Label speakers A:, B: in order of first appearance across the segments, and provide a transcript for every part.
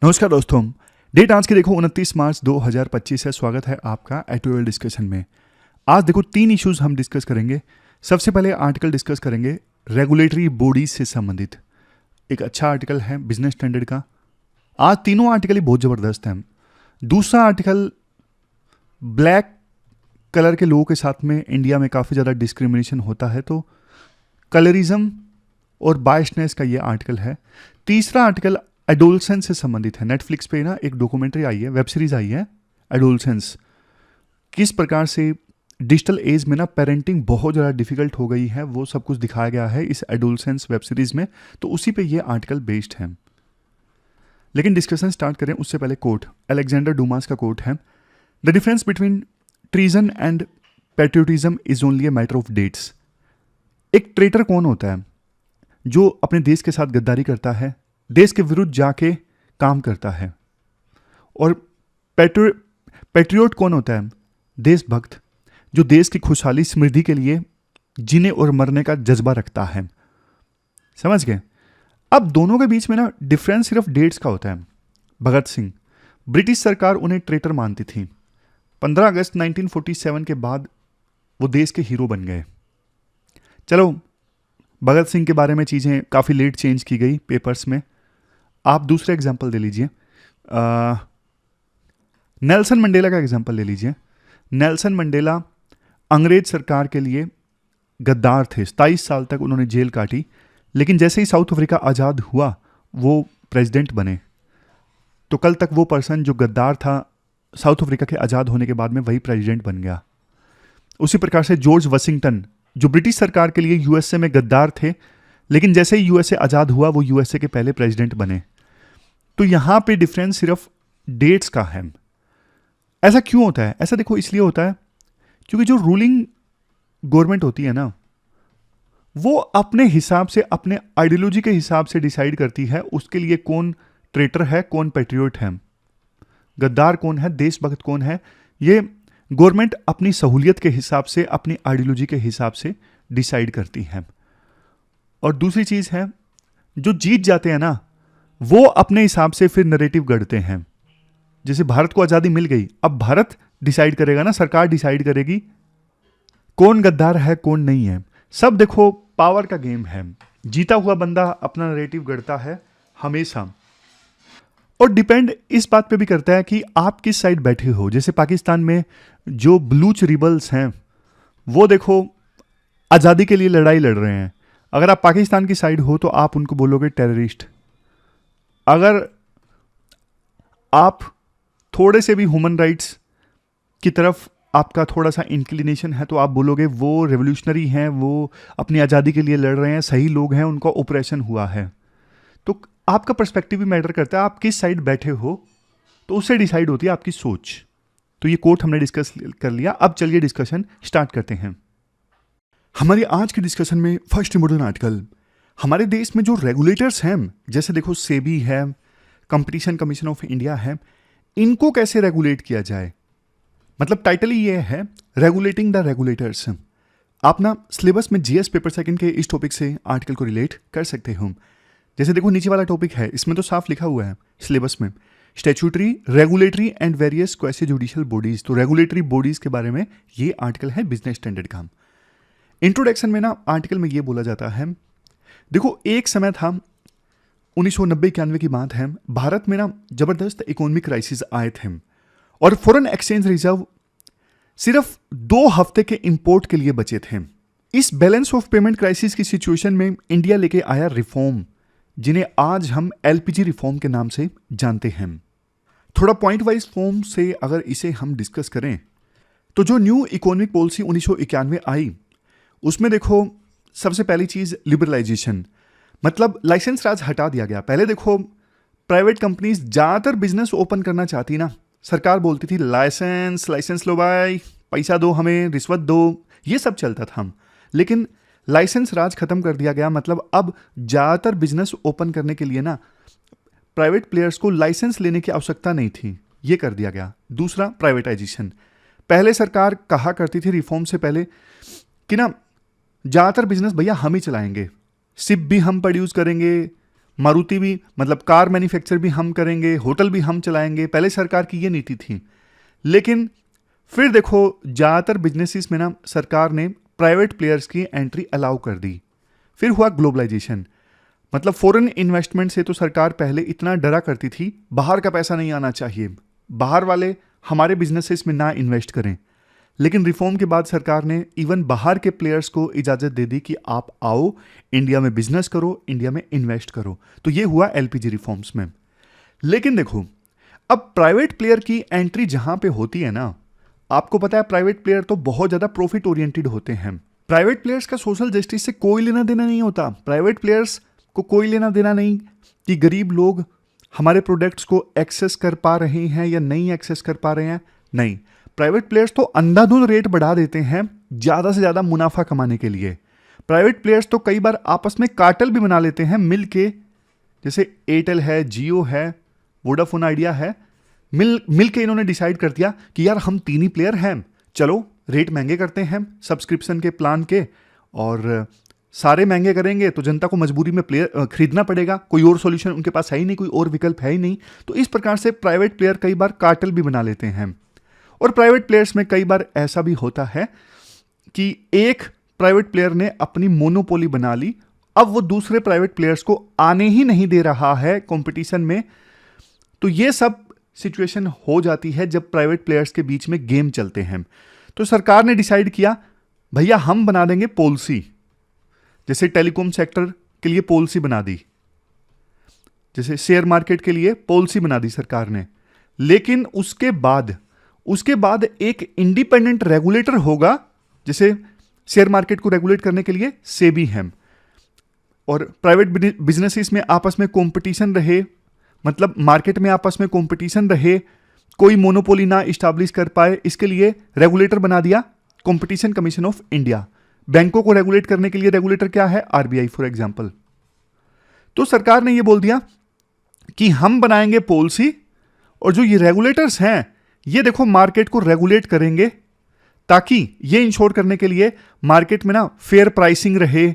A: नमस्कार दोस्तों। डेट आज की देखो 29 मार्च 2025 है। स्वागत है आपका एटोरियल डिस्कशन में। आज देखो 3 इश्यूज हम डिस्कस करेंगे। सबसे पहले आर्टिकल डिस्कस करेंगे रेगुलेटरी बॉडीज से संबंधित। एक अच्छा आर्टिकल है बिजनेस स्टैंडर्ड का। आज तीनों आर्टिकल ही बहुत ज़बरदस्त हैं। दूसरा आर्टिकल ब्लैक कलर के लोगों के साथ में इंडिया में काफ़ी ज़्यादा डिस्क्रिमिनेशन होता है, तो कलरिज्म और बायसनेस का ये आर्टिकल है। तीसरा आर्टिकल एडोलसेंस से संबंधित है। नेटफ्लिक्स पे ना एक डॉक्यूमेंट्री आई है, वेब सीरीज आई है एडोलसेंस। किस प्रकार से डिजिटल एज में ना पेरेंटिंग बहुत ज़्यादा डिफिकल्ट हो गई है, वो सब कुछ दिखाया गया है इस एडोलसेंस वेब सीरीज में। तो उसी पे ये आर्टिकल बेस्ड है। लेकिन डिस्कशन स्टार्ट करें उससे पहले कोट, अलेक्जेंडर डुमास का कोट है, the difference between treason and patriotism is only a matter of dates. एक ट्रेटर कौन होता है? जो अपने देश के साथ गद्दारी करता है, देश के विरुद्ध जाके काम करता है। और पैट्रियोट कौन होता है? देशभक्त, जो देश की खुशहाली समृद्धि के लिए जीने और मरने का जज्बा रखता है। समझ गए? अब दोनों के बीच में ना डिफरेंस सिर्फ डेट्स का होता है। भगत सिंह, ब्रिटिश सरकार उन्हें ट्रेटर मानती थी। 15 अगस्त 1947 के बाद वो देश के हीरो बन गए। चलो, भगत सिंह के बारे में चीज़ें काफ़ी लेट चेंज की गई पेपर्स में। आप दूसरे एग्जाम्पल दे लीजिए, नेल्सन मंडेला का एग्जाम्पल ले लीजिए। नेल्सन मंडेला अंग्रेज सरकार के लिए गद्दार थे। 27 साल तक उन्होंने जेल काटी, लेकिन जैसे ही साउथ अफ्रीका आज़ाद हुआ वो प्रेसिडेंट बने। तो कल तक वो पर्सन जो गद्दार था, साउथ अफ्रीका के आज़ाद होने के बाद में वही प्रेसिडेंट बन गया। उसी प्रकार से जॉर्ज वाशिंगटन, जो ब्रिटिश सरकार के लिए यूएसए में गद्दार थे, लेकिन जैसे ही यूएसए आज़ाद हुआ वो यूएसए के पहले प्रेसिडेंट बने। तो यहां पे डिफरेंस सिर्फ डेट्स का है। ऐसा क्यों होता है? ऐसा देखो इसलिए होता है क्योंकि जो रूलिंग गवर्नमेंट होती है ना, वो अपने हिसाब से, अपने आइडियोलॉजी के हिसाब से डिसाइड करती है उसके लिए कौन ट्रेटर है, कौन पैट्रियोट है, गद्दार कौन है, देशभक्त कौन है। ये गवर्नमेंट अपनी सहूलियत के हिसाब से, अपनी आइडियोलॉजी के हिसाब से डिसाइड करती है। और दूसरी चीज है, जो जीत जाते हैं ना, वो अपने हिसाब से फिर नैरेटिव गढ़ते हैं। जैसे भारत को आजादी मिल गई, अब भारत डिसाइड करेगा ना, सरकार डिसाइड करेगी कौन गद्दार है कौन नहीं है। सब देखो पावर का गेम है। जीता हुआ बंदा अपना नैरेटिव गढ़ता है हमेशा। और डिपेंड इस बात पे भी करता है कि आप किस साइड बैठे हो। जैसे पाकिस्तान में जो बलूच रिबल्स हैं, वो देखो आज़ादी के लिए लड़ाई लड़ रहे हैं। अगर आप पाकिस्तान की साइड हो तो आप उनको बोलोगे टेररिस्ट। अगर आप थोड़े से भी ह्यूमन राइट्स की तरफ आपका थोड़ा सा इंक्लिनेशन है तो आप बोलोगे वो रेवोल्यूशनरी हैं, वो अपनी आज़ादी के लिए लड़ रहे हैं, सही लोग हैं, उनका ऑपरेशन हुआ है। तो आपका पर्सपेक्टिव भी मैटर करता है, आप किस साइड बैठे हो, तो उससे डिसाइड होती है आपकी सोच। तो ये कोट हमने डिस्कस कर लिया। अब चलिए डिस्कशन स्टार्ट करते हैं। हमारी आज के डिस्कशन में फर्स्ट इम्पोर्टेंट आर्टिकल, हमारे देश में जो रेगुलेटर्स हैं, जैसे देखो सेबी है, कंपटीशन कमीशन ऑफ इंडिया है, इनको कैसे रेगुलेट किया जाए। मतलब टाइटल ही ये है, रेगुलेटिंग द रेगुलेटर्स। आप ना सिलेबस में जीएस पेपर सेकंड के इस टॉपिक से आर्टिकल को रिलेट कर सकते हो। जैसे देखो नीचे वाला टॉपिक है, इसमें तो साफ लिखा हुआ है सिलेबस में, statutory, regulatory and various quasi judicial bodies. तो रेगुलेटरी बॉडीज के बारे में ये आर्टिकल है बिजनेस स्टैंडर्ड का। इंट्रोडक्शन में ना आर्टिकल में ये बोला जाता है, देखो एक समय था 1990-91 की बात है, भारत में ना जबरदस्त इकोनॉमिक क्राइसिस आए थे और फॉरेन एक्सचेंज रिजर्व सिर्फ 2 हफ्ते के इंपोर्ट के लिए बचे थे। इस बैलेंस ऑफ पेमेंट क्राइसिस की सिचुएशन में इंडिया लेके आया रिफॉर्म, जिन्हें आज हम एलपीजी रिफॉर्म के नाम से जानते हैं। थोड़ा पॉइंट वाइज फॉर्म से अगर इसे हम डिस्कस करें तो जो न्यू इकोनॉमिक पॉलिसी 1991 आई, उसमें देखो सबसे पहली चीज लिबरलाइजेशन, मतलब लाइसेंस राज हटा दिया गया। पहले देखो प्राइवेट कंपनीज ज़्यादातर बिजनेस ओपन करना चाहती ना, सरकार बोलती थी लाइसेंस लो भाई, पैसा दो हमें, रिश्वत दो, ये सब चलता था। लेकिन लाइसेंस राज खत्म कर दिया गया। मतलब अब ज़्यादातर बिजनेस ओपन करने के लिए ना प्राइवेट प्लेयर्स को लाइसेंस लेने की आवश्यकता नहीं थी, ये कर दिया गया। दूसरा, प्राइवेटाइजेशन। पहले सरकार कहा करती थी रिफॉर्म से पहले कि ना ज़्यादातर बिजनेस भैया हम ही चलाएंगे, सिप भी हम प्रोड्यूस करेंगे, मारुति भी, मतलब कार मैन्युफैक्चर भी हम करेंगे, होटल भी हम चलाएंगे, पहले सरकार की ये नीति थी। लेकिन फिर देखो ज़्यादातर बिजनेसेस में ना सरकार ने प्राइवेट प्लेयर्स की एंट्री अलाउ कर दी। फिर हुआ ग्लोबलाइजेशन, मतलब फॉरेन इन्वेस्टमेंट से तो सरकार पहले इतना डरा करती थी, बाहर का पैसा नहीं आना चाहिए, बाहर वाले हमारे बिजनेसेस में ना इन्वेस्ट करें। लेकिन रिफॉर्म के बाद सरकार ने इवन बाहर के प्लेयर्स को इजाज़त दे दी कि आप आओ, इंडिया में बिजनेस करो, इंडिया में इन्वेस्ट करो। तो ये हुआ एलपीजी रिफॉर्म्स में। लेकिन देखो, अब प्राइवेट प्लेयर की एंट्री जहां पे होती है ना, आपको पता है प्राइवेट प्लेयर तो बहुत ज़्यादा प्रॉफिट ओरिएंटेड होते हैं। प्राइवेट प्लेयर्स का सोशल जस्टिस से कोई लेना देना नहीं होता। प्राइवेट प्लेयर्स को कोई लेना देना नहीं कि गरीब लोग हमारे प्रोडक्ट्स को एक्सेस कर पा रहे हैं या नहीं एक्सेस कर पा रहे हैं। नहीं, प्राइवेट प्लेयर्स तो अंधाधुंध रेट बढ़ा देते हैं ज़्यादा से ज़्यादा मुनाफा कमाने के लिए। प्राइवेट प्लेयर्स तो कई बार आपस में कार्टेल भी बना लेते हैं मिल के, जैसे एयरटेल है, जियो है, वोडाफोन आइडिया है, मिल के इन्होंने डिसाइड कर दिया कि यार हम 3 ही प्लेयर हैं, चलो रेट महंगे करते हैं सब्सक्रिप्शन के प्लान के, और सारे महंगे करेंगे तो जनता को मजबूरी में प्लेयर खरीदना पड़ेगा, कोई और सॉल्यूशन उनके पास है ही नहीं, कोई और विकल्प है ही नहीं। तो इस प्रकार से प्राइवेट प्लेयर कई बार कार्टेल भी बना लेते हैं। और प्राइवेट प्लेयर्स में कई बार ऐसा भी होता है कि एक प्राइवेट प्लेयर ने अपनी मोनोपोली बना ली, अब वो दूसरे प्राइवेट प्लेयर्स को आने ही नहीं दे रहा है कंपटीशन में। तो ये सब सिचुएशन हो जाती है जब प्राइवेट प्लेयर्स के बीच में गेम चलते हैं। तो सरकार ने डिसाइड किया, भैया हम बना देंगे पॉलिसी, जैसे टेलीकॉम सेक्टर के लिए पॉलिसी बना दी, जैसे शेयर मार्केट के लिए पॉलिसी बना दी सरकार ने। लेकिन उसके बाद एक इंडिपेंडेंट रेगुलेटर होगा, जैसे शेयर मार्केट को रेगुलेट करने के लिए सेबी है, और प्राइवेट बिजनेसेस में आपस में कंपटीशन रहे, मतलब मार्केट में आपस में कंपटीशन रहे, कोई मोनोपोली ना इस्टेब्लिश कर पाए, इसके लिए रेगुलेटर बना दिया कंपटीशन कमीशन ऑफ इंडिया। बैंकों को रेगुलेट करने के लिए रेगुलेटर क्या है? RBI for example. तो सरकार ने यह बोल दिया कि हम बनाएंगे पॉलिसी, और जो ये रेगुलेटर्स हैं ये देखो मार्केट को रेगुलेट करेंगे, ताकि ये इंश्योर करने के लिए मार्केट में ना फेयर प्राइसिंग रहे,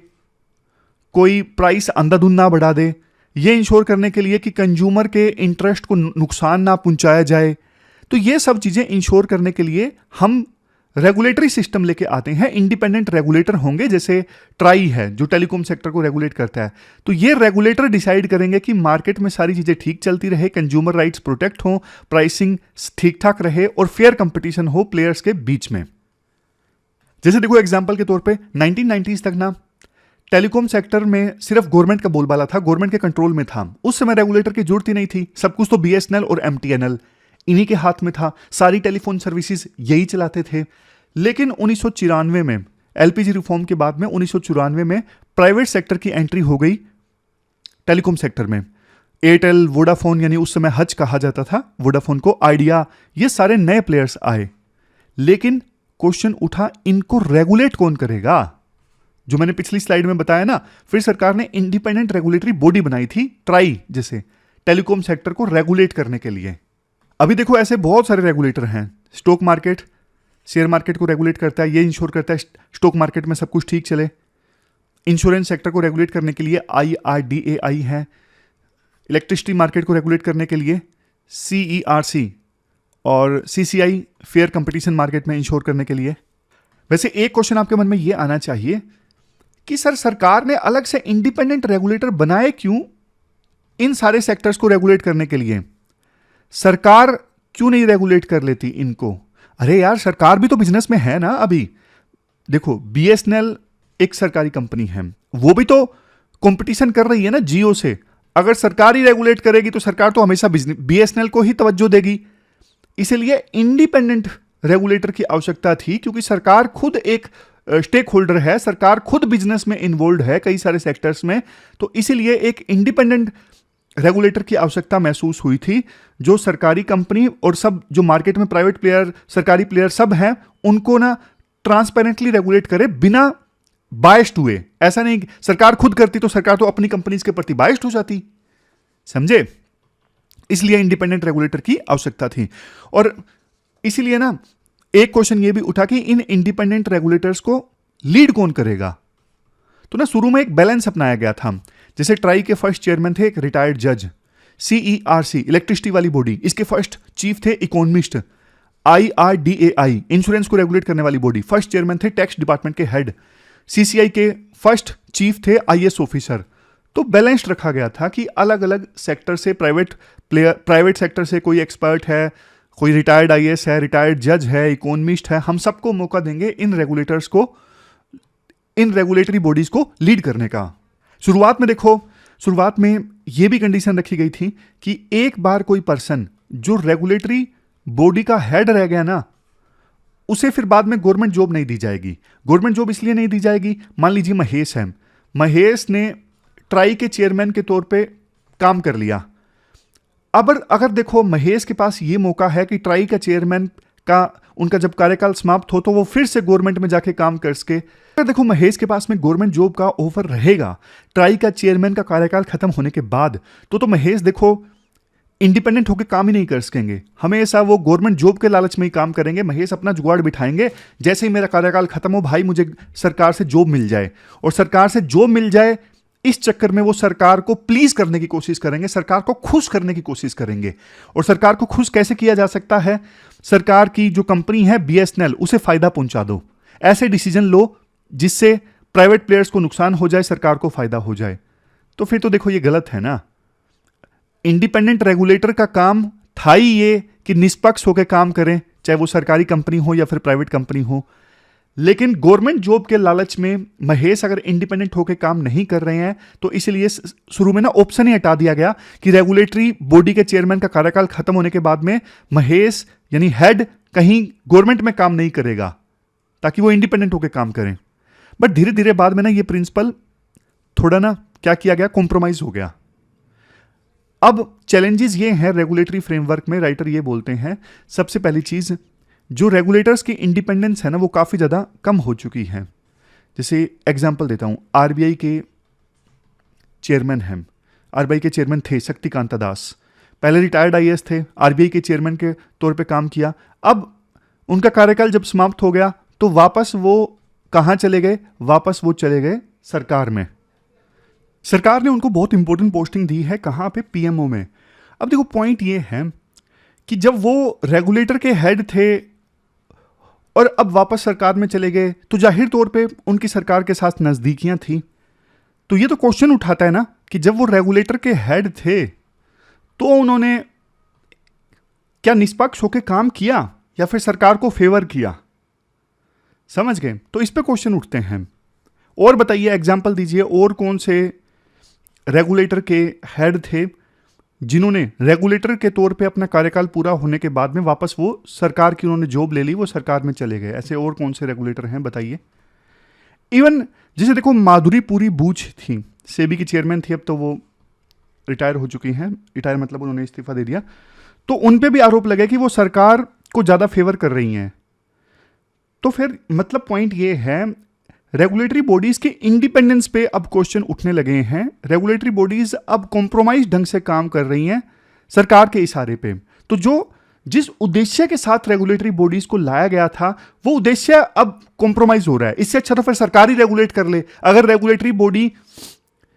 A: कोई प्राइस अंधाधुंध ना बढ़ा दे, ये इंश्योर करने के लिए कि कंज्यूमर के इंटरेस्ट को नुकसान ना पहुंचाया जाए। तो ये सब चीजें इंश्योर करने के लिए हम रेगुलेटरी सिस्टम लेके आते हैं। इंडिपेंडेंट रेगुलेटर होंगे, जैसे ट्राई है जो टेलीकॉम सेक्टर को रेगुलेट करता है। तो ये रेगुलेटर डिसाइड करेंगे कि मार्केट में सारी चीजें ठीक चलती रहे, कंज्यूमर राइट्स प्रोटेक्ट हो, प्राइसिंग ठीक ठाक रहे और फेयर कंपटीशन हो प्लेयर्स के बीच में। जैसे देखो एग्जाम्पल के तौर पर 1990s तक ना टेलीकॉम सेक्टर में सिर्फ गवर्नमेंट का बोलबाला था, गवर्नमेंट के कंट्रोल में था। उस समय रेगुलेटर की जरूरत ही नहीं थी, सब कुछ तो बीएसएनएल और एमटीएनएल इन्हीं के हाथ में था, सारी टेलीफोन सर्विसेज यही चलाते थे। लेकिन 1994 में एलपीजी रिफॉर्म के बाद में 1994 में प्राइवेट सेक्टर की एंट्री हो गई टेलीकॉम सेक्टर में। एयरटेल, वोडाफोन, यानी उस समय हज कहा जाता था वोडाफोन को, आइडिया, ये सारे नए प्लेयर्स आए। लेकिन क्वेश्चन उठा, इनको रेगुलेट कौन करेगा? जो मैंने पिछली स्लाइड में बताया ना, फिर सरकार ने इंडिपेंडेंट रेगुलेटरी बॉडी बनाई थी, ट्राई, जैसे टेलीकॉम सेक्टर को रेगुलेट करने के लिए। अभी देखो ऐसे बहुत सारे रेगुलेटर हैं। स्टॉक मार्केट शेयर मार्केट को रेगुलेट करता है, ये इंश्योर करता है स्टॉक मार्केट में सब कुछ ठीक चले। इंश्योरेंस सेक्टर को रेगुलेट करने के लिए IRDAI है। इलेक्ट्रिसिटी मार्केट को रेगुलेट करने के लिए CERC और CCI फेयर कंपटीशन मार्केट में इंश्योर करने के लिए। वैसे एक क्वेश्चन आपके मन में ये आना चाहिए कि सर सरकार ने अलग से इंडिपेंडेंट रेगुलेटर बनाए क्यों इन सारे सेक्टर्स को रेगुलेट करने के लिए? सरकार क्यों नहीं रेगुलेट कर लेती इनको? अरे यार, सरकार भी तो बिजनेस में है ना। अभी देखो बीएसएनएल एक सरकारी कंपनी है, वो भी तो कंपटीशन कर रही है ना जियो से। अगर सरकार ही रेगुलेट करेगी तो सरकार तो हमेशा बीएसएनएल को ही तवज्जो देगी। इसलिए इंडिपेंडेंट रेगुलेटर की आवश्यकता थी, क्योंकि सरकार खुद एक स्टेक होल्डर है, सरकार खुद बिजनेस में इन्वॉल्व है कई सारे सेक्टर्स में। तो इसीलिए एक इंडिपेंडेंट रेगुलेटर की आवश्यकता महसूस हुई थी, जो सरकारी कंपनी और सब जो मार्केट में प्राइवेट प्लेयर, सरकारी प्लेयर सब हैं, उनको ना ट्रांसपेरेंटली रेगुलेट करे बिना बायस्ड हुए। ऐसा नहीं सरकार खुद करती तो सरकार तो अपनी कंपनीज के प्रति बायस्ड हो जाती, समझे? इसलिए इंडिपेंडेंट रेगुलेटर की आवश्यकता थी। और इसीलिए ना एक क्वेश्चन ये भी उठा कि इन इंडिपेंडेंट रेगुलेटर्स को लीड कौन करेगा? तो ना शुरू में एक बैलेंस अपनाया गया था। जैसे ट्राई के फर्स्ट चेयरमैन थे एक रिटायर्ड जज, CERC इलेक्ट्रिसिटी वाली बॉडी, इसके फर्स्ट चीफ थे इकोनॉमिस्ट, IRDAI इंश्योरेंस को रेगुलेट करने वाली बॉडी, फर्स्ट चेयरमैन थे टैक्स डिपार्टमेंट के हेड, CCI के फर्स्ट चीफ थे IS ऑफिसर। तो बैलेंस्ड रखा गया था कि अलग अलग सेक्टर से प्राइवेट सेक्टर से कोई एक्सपर्ट है, कोई रिटायर्ड IAS है, रिटायर्ड जज है, इकोनॉमिस्ट है, हम सबको मौका देंगे इन रेगुलेटर्स को, इन रेगुलेटरी बॉडीज को लीड करने का। शुरुआत में यह भी कंडीशन रखी गई थी कि एक बार कोई पर्सन जो रेगुलेटरी बॉडी का हेड रह गया ना, उसे फिर बाद में गवर्नमेंट जॉब नहीं दी जाएगी। गवर्नमेंट जॉब इसलिए नहीं दी जाएगी, मान लीजिए महेश है, महेश ने ट्राई के चेयरमैन के तौर पे काम कर लिया। अब अगर देखो महेश के पास ये मौका है कि ट्राई का चेयरमैन का उनका जब कार्यकाल समाप्त हो तो वो फिर से गवर्नमेंट में जाके काम कर सके। अगर देखो महेश के पास में गवर्नमेंट जॉब का ऑफर रहेगा ट्राई का चेयरमैन का कार्यकाल खत्म होने के बाद, तो महेश देखो इंडिपेंडेंट होकर काम ही नहीं कर सकेंगे, हमेशा वो गवर्नमेंट जॉब के लालच में ही काम करेंगे। महेश अपना जुगाड़ बिठाएंगे, जैसे ही मेरा कार्यकाल खत्म हो भाई मुझे सरकार से जॉब मिल जाए, और सरकार से जॉब मिल जाए इस चक्कर में वो सरकार को प्लीज करने की कोशिश करेंगे, सरकार को खुश करने की कोशिश करेंगे। और सरकार को खुश कैसे किया जा सकता है? सरकार की जो कंपनी है BSNL, उसे फायदा पहुंचा दो, ऐसे डिसीजन लो जिससे प्राइवेट प्लेयर्स को नुकसान हो जाए, सरकार को फायदा हो जाए। तो फिर तो देखो ये गलत है ना। इंडिपेंडेंट रेगुलेटर का काम था ही ये कि निष्पक्ष होकर काम करें, चाहे वो सरकारी कंपनी हो या फिर प्राइवेट कंपनी हो। लेकिन गवर्नमेंट जॉब के लालच में महेश अगर इंडिपेंडेंट होकर काम नहीं कर रहे हैं, तो इसलिए शुरू में ना ऑप्शन ही हटा दिया गया कि रेगुलेटरी बॉडी के चेयरमैन का कार्यकाल खत्म होने के बाद में महेश यानी हेड कहीं गवर्नमेंट में काम नहीं करेगा, ताकि वो इंडिपेंडेंट होकर काम करें। बट धीरे धीरे बाद में ना ये प्रिंसिपल थोड़ा ना क्या किया गया, कॉम्प्रोमाइज हो गया। अब चैलेंजेस ये हैं रेगुलेटरी फ्रेमवर्क में, राइटर ये बोलते हैं सबसे पहली चीज जो रेगुलेटर्स की इंडिपेंडेंस है ना वो काफ़ी ज़्यादा कम हो चुकी है। जैसे एग्जांपल देता हूँ, RBI के चेयरमैन हैं, RBI के चेयरमैन थे शक्तिकांता दास, पहले रिटायर्ड IAS थे, RBI के चेयरमैन के तौर पे काम किया। अब उनका कार्यकाल जब समाप्त हो गया तो वापस वो कहाँ चले गए? वापस वो चले गए सरकार में। सरकार ने उनको बहुत इंपॉर्टेंट पोस्टिंग दी है, कहाँ पे? PMO में। अब देखो पॉइंट ये है कि जब वो रेगुलेटर के हेड थे और अब वापस सरकार में चले गए, तो जाहिर तौर पे उनकी सरकार के साथ नज़दीकियां थी। तो ये तो क्वेश्चन उठाता है ना कि जब वो रेगुलेटर के हेड थे तो उन्होंने क्या निष्पक्ष होकर काम किया या फिर सरकार को फेवर किया? समझ गए? तो इस पे क्वेश्चन उठते हैं। और बताइए, एग्जाम्पल दीजिए, और कौन से रेगुलेटर के हेड थे जिन्होंने रेगुलेटर के तौर पे अपना कार्यकाल पूरा होने के बाद में वापस वो सरकार की उन्होंने जॉब ले ली, वो सरकार में चले गए? ऐसे और कौन से रेगुलेटर हैं बताइए? इवन जैसे देखो माधुरी पुरी बूच थी, सेबी की चेयरमैन थी, अब तो वो रिटायर हो चुकी हैं, रिटायर मतलब उन्होंने इस्तीफा दे दिया। तो उन पे भी आरोप लगे कि वो सरकार को ज़्यादा फेवर कर रही हैं। तो फिर मतलब पॉइंट ये है रेगुलेटरी बॉडीज के इंडिपेंडेंस पे अब क्वेश्चन उठने लगे हैं। रेगुलेटरी बॉडीज अब कॉम्प्रोमाइज ढंग से काम कर रही हैं सरकार के इशारे पे। तो जिस उद्देश्य के साथ रेगुलेटरी बॉडीज को लाया गया था वो उद्देश्य अब कॉम्प्रोमाइज हो रहा है। इससे अच्छा तो फिर सरकार ही रेगुलेट कर ले। अगर रेगुलेटरी बॉडी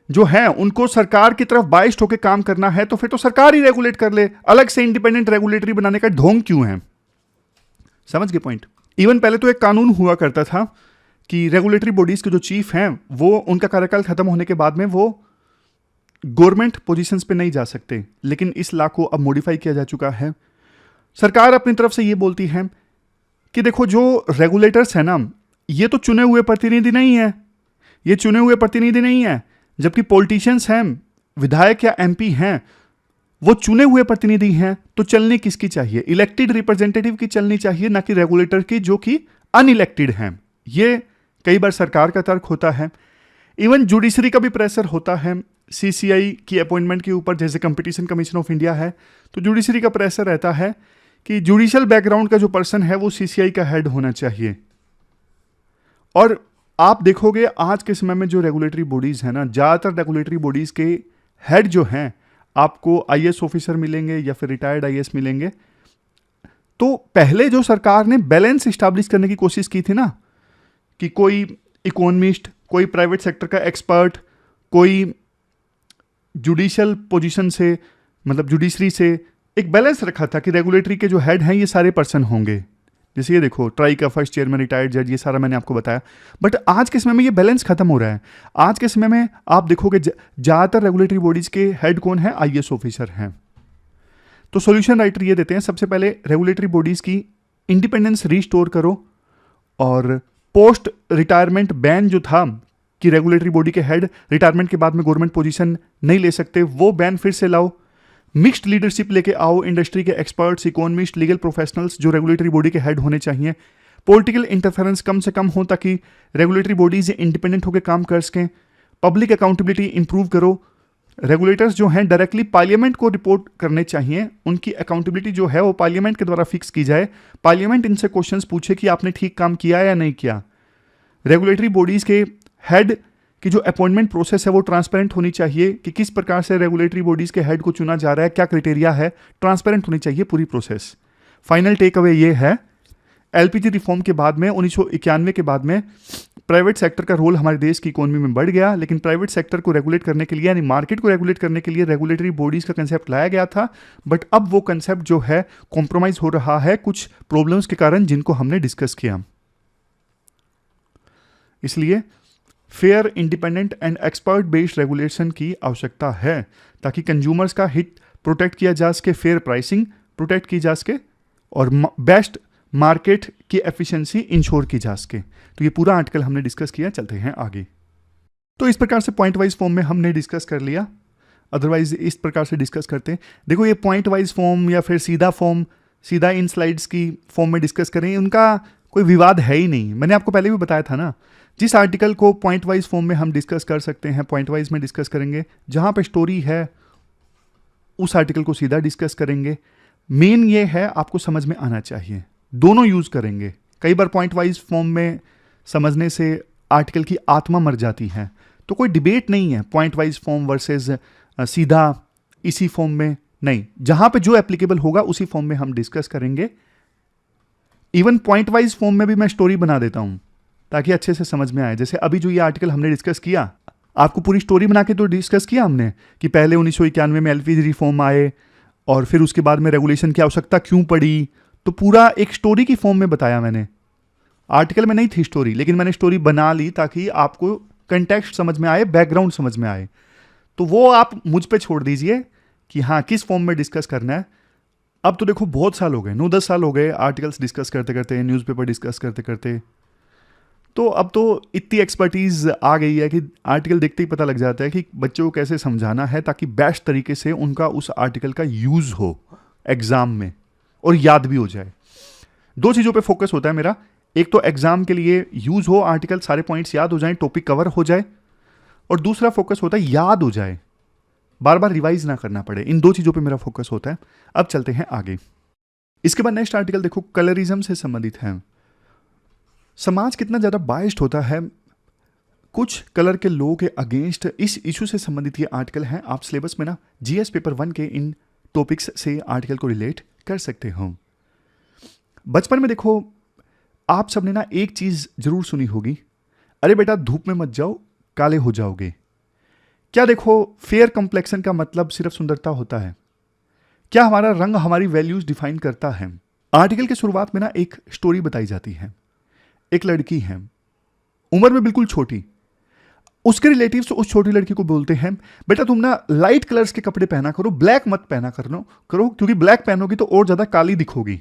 A: जो है उनको सरकार की तरफ बाइस्ड होकर काम करना है तो फिर तो सरकार ही रेगुलेट कर ले, अलग से इंडिपेंडेंट रेगुलेटरी बनाने का ढोंग क्यों है? समझ गए पॉइंट? इवन पहले तो एक कानून हुआ करता था कि रेगुलेटरी बॉडीज के जो चीफ हैं वो उनका कार्यकाल खत्म होने के बाद में वो गवर्नमेंट पोजीशंस पे नहीं जा सकते, लेकिन इस लॉ को अब मॉडिफाई किया जा चुका है। सरकार अपनी तरफ से ये बोलती है कि देखो जो रेगुलेटर्स है ना ये तो चुने हुए प्रतिनिधि नहीं है, ये चुने हुए प्रतिनिधि नहीं है, जबकि पॉलिटिशियंस हैं, विधायक या MP हैं, वो चुने हुए प्रतिनिधि हैं। तो चलनी किसकी चाहिए? इलेक्टेड रिप्रेजेंटेटिव की चलनी चाहिए, ना कि रेगुलेटर की जो कि अनइलेक्टेड हैं। ये कई बार सरकार का तर्क होता है। इवन जुडिशरी का भी प्रेशर होता है CCI की अपॉइंटमेंट के ऊपर, जैसे कंपटीशन कमीशन ऑफ इंडिया है तो जुडिशरी का प्रेशर रहता है कि जुडिशियल बैकग्राउंड का जो पर्सन है वो CCI का हेड होना चाहिए। और आप देखोगे आज के समय में जो रेगुलेटरी बॉडीज है ना, ज़्यादातर रेगुलेटरी बॉडीज के हेड जो हैं आपको IAS ऑफिसर मिलेंगे या फिर रिटायर्ड IAS मिलेंगे। तो पहले जो सरकार ने बैलेंस इस्टेब्लिश करने की कोशिश की थी ना कि कोई इकोनॉमिस्ट, कोई प्राइवेट सेक्टर का एक्सपर्ट, कोई जुडिशियल पोजीशन से, मतलब जुडिशरी से एक बैलेंस रखा था कि रेगुलेटरी के जो हेड हैं ये सारे पर्सन होंगे। जैसे ये देखो, ट्राई का फर्स्ट चेयरमैन, रिटायर्ड जज, ये सारा मैंने आपको बताया। बट आज के समय में ये बैलेंस खत्म हो रहा है। आज के समय में आप देखोगे ज़्यादातर रेगुलेटरी बॉडीज के हेड कौन है? आईएएस ऑफिसर हैं। तो सॉल्यूशन राइटर ये देते हैं, सबसे पहले रेगुलेटरी बॉडीज की इंडिपेंडेंस रिस्टोर करो, और पोस्ट रिटायरमेंट बैन जो था कि रेगुलेटरी बॉडी के हेड रिटायरमेंट के बाद में गवर्नमेंट पोजीशन नहीं ले सकते, वो बैन फिर से लाओ। मिक्स्ड लीडरशिप लेके आओ, इंडस्ट्री के एक्सपर्ट्स, इकोनॉमिस्ट, लीगल प्रोफेशनल्स जो रेगुलेटरी बॉडी के हेड होने चाहिए। पॉलिटिकल इंटरफेरेंस कम से कम हो ताकि रेगुलेटरी बॉडीज इंडिपेंडेंट होकर काम कर सकें। पब्लिक अकाउंटेबिलिटी इंप्रूव करो। रेगुलेटर्स जो हैं डायरेक्टली पार्लियामेंट को रिपोर्ट करने चाहिए, उनकी अकाउंटेबिलिटी जो है वो पार्लियामेंट के द्वारा फिक्स की जाए। पार्लियामेंट इनसे क्वेश्चंस पूछे कि आपने ठीक काम किया या नहीं किया। रेगुलेटरी बॉडीज के हेड की जो अपॉइंटमेंट प्रोसेस है वो ट्रांसपेरेंट होनी चाहिए कि किस प्रकार से रेगुलेटरी बॉडीज के हेड को चुना जा रहा है, क्या क्राइटेरिया है, ट्रांसपेरेंट होनी चाहिए पूरी प्रोसेस। फाइनल टेक अवे ये है, एलपीजी रिफॉर्म के बाद में 1991 के बाद में प्राइवेट सेक्टर का रोल हमारे देश की इकोनॉमी में बढ़ गया, लेकिन प्राइवेट सेक्टर को रेगुलेट करने के लिए, यानी मार्केट को रेगुलेट करने के लिए रेगुलेटरी बॉडीज का कंसेप्ट लाया गया था। बट अब वो कंसेप्ट जो है कॉम्प्रोमाइज हो रहा है कुछ प्रॉब्लम्स के कारण, जिनको हमने डिस्कस किया। इसलिए fair, independent and expert based regulation की आवश्यकता है ताकि कंज्यूमर्स का हित प्रोटेक्ट किया जा सके, फेयर प्राइसिंग प्रोटेक्ट की जा सके, और बेस्ट मार्केट की एफिशिएंसी इंश्योर की जा सके। तो ये पूरा आर्टिकल हमने डिस्कस किया। चलते हैं आगे। तो इस प्रकार से पॉइंट वाइज फॉर्म में हमने डिस्कस कर लिया, अदरवाइज इस प्रकार से डिस्कस करते हैं। देखो, ये पॉइंट वाइज फॉर्म या फिर सीधा फॉर्म, सीधा इन स्लाइड्स की फॉर्म में डिस्कस करें, उनका कोई विवाद है ही नहीं। मैंने आपको पहले भी बताया था ना, जिस आर्टिकल को पॉइंट वाइज फॉर्म में हम डिस्कस कर सकते हैं, पॉइंट वाइज में डिस्कस करेंगे। जहां पे स्टोरी है उस आर्टिकल को सीधा डिस्कस करेंगे। मेन ये है आपको समझ में आना चाहिए, दोनों यूज करेंगे। कई बार पॉइंट वाइज फॉर्म में समझने से आर्टिकल की आत्मा मर जाती है, तो कोई डिबेट नहीं है पॉइंट वाइज फॉर्म वर्सेस सीधा इसी फॉर्म में, नहीं। जहां पे जो एप्लीकेबल होगा उसी फॉर्म में हम डिस्कस करेंगे। इवन पॉइंट वाइज फॉर्म में भी मैं स्टोरी बना देता हूं ताकि अच्छे से समझ में आए। जैसे अभी जो ये आर्टिकल हमने डिस्कस किया, आपको पूरी स्टोरी बना के तो डिस्कस किया हमने कि पहले 1991 में एलपीजी रिफॉर्म आए और फिर उसके बाद में रेगुलेशन की आवश्यकता क्यों पड़ी, तो पूरा एक स्टोरी की फॉर्म में बताया मैंने। आर्टिकल में नहीं थी स्टोरी, लेकिन मैंने स्टोरी बना ली ताकि आपको कंटेक्स्ट समझ में आए, बैकग्राउंड समझ में आए। तो वो आप मुझ पे छोड़ दीजिए कि हाँ किस फॉर्म में डिस्कस करना है। अब तो देखो बहुत साल हो गए, 9-10 साल हो गए आर्टिकल्स डिस्कस करते करते, न्यूज़पेपर डिस्कस करते करते। तो अब तो इतनी एक्सपर्टीज आ गई है कि आर्टिकल देखते ही पता लग जाता है कि बच्चों को कैसे समझाना है ताकि बेस्ट तरीके से उनका उस आर्टिकल का यूज हो एग्जाम में और याद भी हो जाए। दो चीज़ों पे फोकस होता है मेरा, एक तो एग्जाम के लिए यूज हो आर्टिकल, सारे पॉइंट्स याद हो जाएं, टॉपिक कवर हो जाए, और दूसरा फोकस होता है याद हो जाए, बार बार रिवाइज ना करना पड़े। इन दो चीज़ों पे मेरा फोकस होता है। अब चलते हैं आगे। इसके बाद नेक्स्ट आर्टिकल देखो, कलरिज्म से संबंधित है। समाज कितना ज़्यादा बाइस्ड होता है कुछ कलर के लोगों के अगेंस्ट, इस इशू से संबंधित ये आर्टिकल है। आप सिलेबस में ना जीएस पेपर 1 के इन टॉपिक्स से आर्टिकल को रिलेट कर सकते हो। बचपन में देखो आप सबने ना एक चीज़ जरूर सुनी होगी, अरे बेटा धूप में मत जाओ काले हो जाओगे। क्या देखो फेयर कंप्लेक्शन का मतलब सिर्फ सुंदरता होता है? क्या हमारा रंग हमारी वैल्यूज डिफाइन करता है? आर्टिकल की शुरुआत में ना एक स्टोरी बताई जाती है। एक लड़की है, उम्र में बिल्कुल छोटी। उसके रिलेटिव्स उस छोटी लड़की को बोलते हैं, बेटा तुम ना लाइट कलर्स के कपड़े पहना करो, ब्लैक मत पहना करो क्योंकि ब्लैक पहनोगी तो और ज़्यादा काली दिखोगी।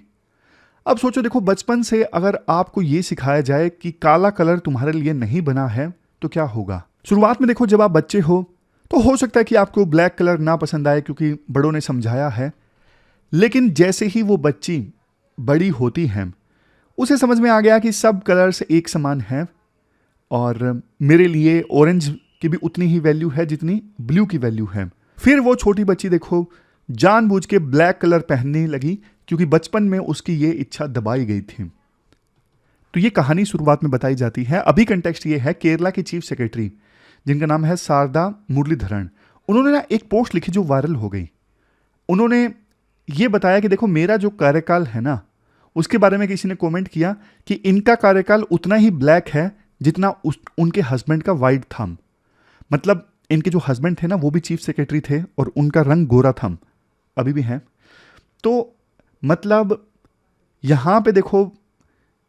A: अब सोचो, देखो बचपन से अगर आपको ये सिखाया जाए कि काला कलर तुम्हारे लिए नहीं बना है तो क्या होगा? शुरुआत में देखो जब आप बच्चे हो तो सकता है कि आपको ब्लैक कलर ना पसंद आए क्योंकि बड़ों ने समझाया है, लेकिन जैसे ही वो बच्ची बड़ी होती है उसे समझ में आ गया कि सब कलर्स एक समान हैं और मेरे लिए ऑरेंज की भी उतनी ही वैल्यू है जितनी ब्लू की वैल्यू है। फिर वो छोटी बच्ची देखो जानबूझ के ब्लैक कलर पहनने लगी क्योंकि बचपन में उसकी ये इच्छा दबाई गई थी। तो ये कहानी शुरुआत में बताई जाती है। अभी कंटेक्स्ट ये है, केरला की चीफ सेक्रेटरी जिनका नाम है शारदा मुरलीधरन, उन्होंने ना एक पोस्ट लिखी जो वायरल हो गई। उन्होंने ये बताया कि देखो मेरा जो कार्यकाल है ना, उसके बारे में किसी ने कमेंट किया कि इनका कार्यकाल उतना ही ब्लैक है जितना उनके हस्बैंड का वाइट था। मतलब इनके जो हस्बैंड थे ना वो भी चीफ सेक्रेटरी थे और उनका रंग गोरा था, अभी भी है। तो मतलब यहां पे देखो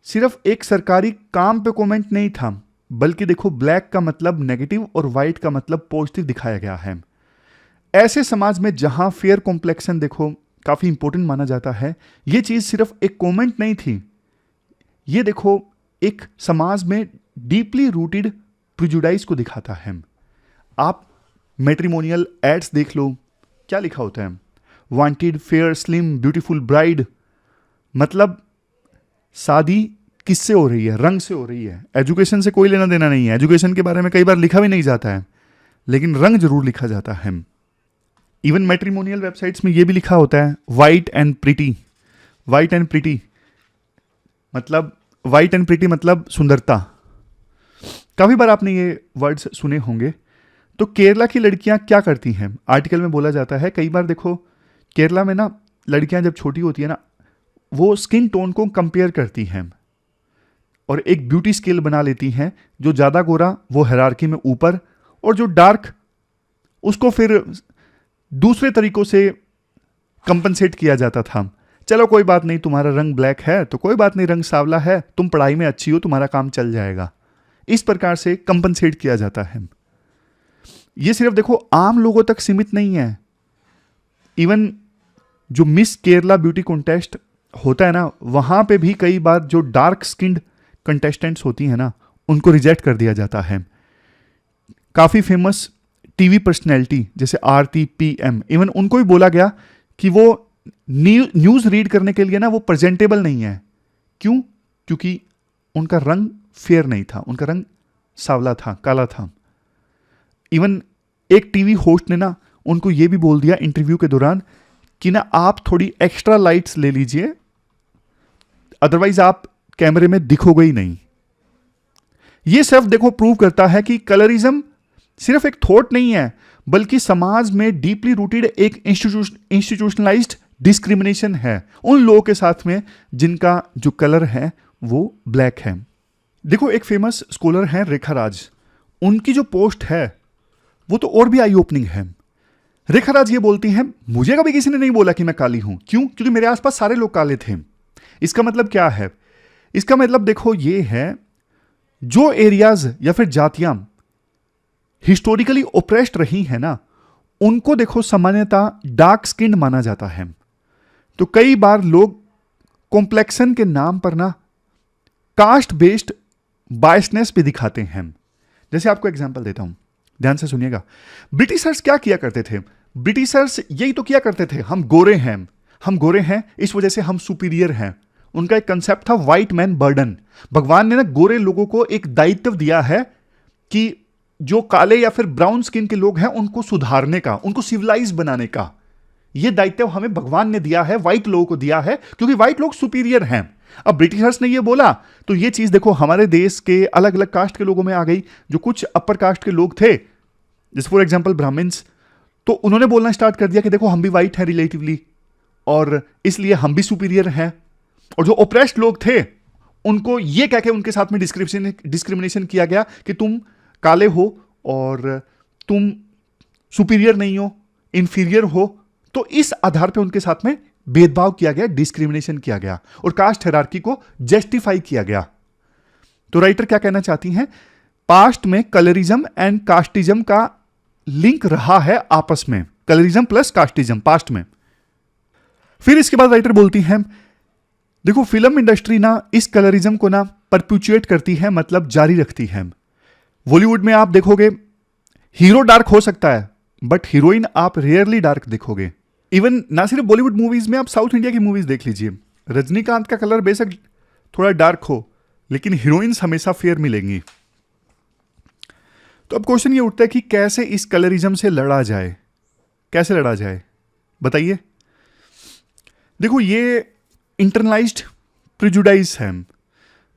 A: सिर्फ एक सरकारी काम पे कमेंट नहीं था, बल्कि देखो ब्लैक का मतलब नेगेटिव और वाइट का मतलब पॉजिटिव दिखाया गया है। ऐसे समाज में जहां फेयर कॉम्प्लेक्शन देखो काफी इंपॉर्टेंट माना जाता है, ये चीज सिर्फ एक कमेंट नहीं थी, ये देखो एक समाज में डीपली रूटेड प्रिजुडाइज को दिखाता है। आप मैट्रिमोनियल एड्स देख लो, क्या लिखा होता है, wanted fair slim beautiful bride, मतलब शादी किससे हो रही है, रंग से हो रही है। एजुकेशन से कोई लेना देना नहीं है, एजुकेशन के बारे में कई बार लिखा भी नहीं जाता है, लेकिन रंग जरूर लिखा जाता है। इवन मैट्रिमोनियल वेबसाइट्स में यह भी लिखा होता है white and pretty. White and pretty मतलब सुंदरता। काफी बार आपने ये वर्ड्स सुने होंगे। तो केरला की लड़कियां क्या करती हैं, आर्टिकल में बोला जाता है, कई बार देखो केरला में ना लड़कियां जब छोटी होती है ना, वो स्किन टोन को कंपेयर करती हैं और एक ब्यूटी स्केल बना लेती हैं। जो ज़्यादा गोरा वो हायरार्की में ऊपर, और जो डार्क उसको फिर दूसरे तरीकों से कंपनसेट किया जाता था। चलो कोई बात नहीं, तुम्हारा रंग ब्लैक है तो कोई बात नहीं, रंग सांवला है, तुम पढ़ाई में अच्छी हो, तुम्हारा काम चल जाएगा। इस प्रकार से कंपनसेट किया जाता है। ये सिर्फ देखो आम लोगों तक सीमित नहीं है। इवन जो मिस केरला ब्यूटी कॉन्टेस्ट होता है ना, वहां पे भी कई बार जो डार्क स्किन्ड कंटेस्टेंट्स होती हैं ना, उनको रिजेक्ट कर दिया जाता है। काफी फेमस टीवी पर्सनैलिटी जैसे आरती पीएम, इवन उनको भी बोला गया कि वो न्यूज रीड करने के लिए ना वो प्रेजेंटेबल नहीं है। क्यों? क्योंकि उनका रंग फेयर नहीं था, उनका रंग सांवला था, काला था। इवन एक टीवी होस्ट ने ना उनको ये भी बोल दिया इंटरव्यू के दौरान कि ना आप थोड़ी एक्स्ट्रा लाइट्स ले लीजिए, अदरवाइज आप कैमरे में दिखोगे ही नहीं। ये सिर्फ देखो प्रूव करता है कि कलरिज्म सिर्फ एक थॉट नहीं है, बल्कि समाज में डीपली रूटेड एक इंस्टीट्यूशनलाइज्ड डिस्क्रिमिनेशन है उन लोगों के साथ में जिनका जो कलर है वो ब्लैक है। देखो एक फेमस स्कॉलर हैं रेखा राज, उनकी जो पोस्ट है वो तो और भी आई ओपनिंग है। रेखा राज ये बोलती हैं, मुझे कभी किसी ने नहीं बोला कि मैं काली हूं। क्यों? क्योंकि मेरे आसपास सारे लोग काले थे। इसका मतलब क्या है? इसका मतलब देखो ये है, जो एरियाज या फिर जातियां हिस्टोरिकली ओप्रेस्ड रही है ना, उनको देखो सामान्यतः डार्क स्किन्ड माना जाता है। तो कई बार लोग कॉम्प्लेक्शन के नाम पर ना कास्ट बेस्ड बायसनेस भी दिखाते हैं। जैसे आपको एग्जांपल देता हूं, ध्यान से सुनिएगा। ब्रिटिशर्स क्या किया करते थे? ब्रिटिशर्स यही तो किया करते थे, हम गोरे हैं इस वजह से हम सुपीरियर हैं। उनका एक कंसेप्ट था व्हाइट मैन बर्डन। भगवान ने ना गोरे लोगों को एक दायित्व दिया है कि जो काले या फिर ब्राउन स्किन के लोग हैं उनको सुधारने का, उनको सिविलाइज बनाने का। यह दायित्व हमें भगवान ने दिया है, व्हाइट लोगों को दिया है, क्योंकि व्हाइट लोग सुपीरियर हैं। अब ब्रिटिशर्स ने यह बोला तो यह चीज देखो हमारे देश के अलग अलग कास्ट के लोगों में आ गई। जो कुछ अपर कास्ट के लोग थे, जैसे फॉर एग्जांपल ब्राह्मण्स, तो उन्होंने बोलना स्टार्ट कर दिया कि देखो हम भी व्हाइट हैं रिलेटिवली, और इसलिए हम भी सुपीरियर हैं। और जो ओप्रेस्ड लोग थे उनको यह कह के उनके साथ में डिस्क्रिमिनेशन किया गया कि तुम काले हो और तुम सुपीरियर नहीं हो, इंफीरियर हो। तो इस आधार पे उनके साथ में भेदभाव किया गया, डिस्क्रिमिनेशन किया गया और कास्ट हायरार्की को जस्टिफाई किया गया। तो राइटर क्या कहना चाहती हैं? पास्ट में कलरिज्म एंड कास्टिज्म का लिंक रहा है आपस में, कलरिज्म प्लस कास्टिज्म पास्ट में। फिर इसके बाद राइटर बोलती हैं, देखो फिल्म इंडस्ट्री ना इस कलरिज्म को ना परप्यूचुएट करती है, मतलब जारी रखती है। बॉलीवुड में आप देखोगे हीरो डार्क हो सकता है, बट हीरोइन आप रेयरली डार्क देखोगे। इवन ना सिर्फ बॉलीवुड मूवीज में, आप साउथ इंडिया की मूवीज देख लीजिए, रजनीकांत का कलर बेशक थोड़ा डार्क हो, लेकिन हीरोइंस हमेशा फेयर मिलेंगी। तो अब क्वेश्चन ये उठता है कि कैसे इस कलरिज्म से लड़ा जाए, कैसे लड़ा जाए, बताइए। देखो ये इंटरनलाइज्ड प्रिजुडाइज है।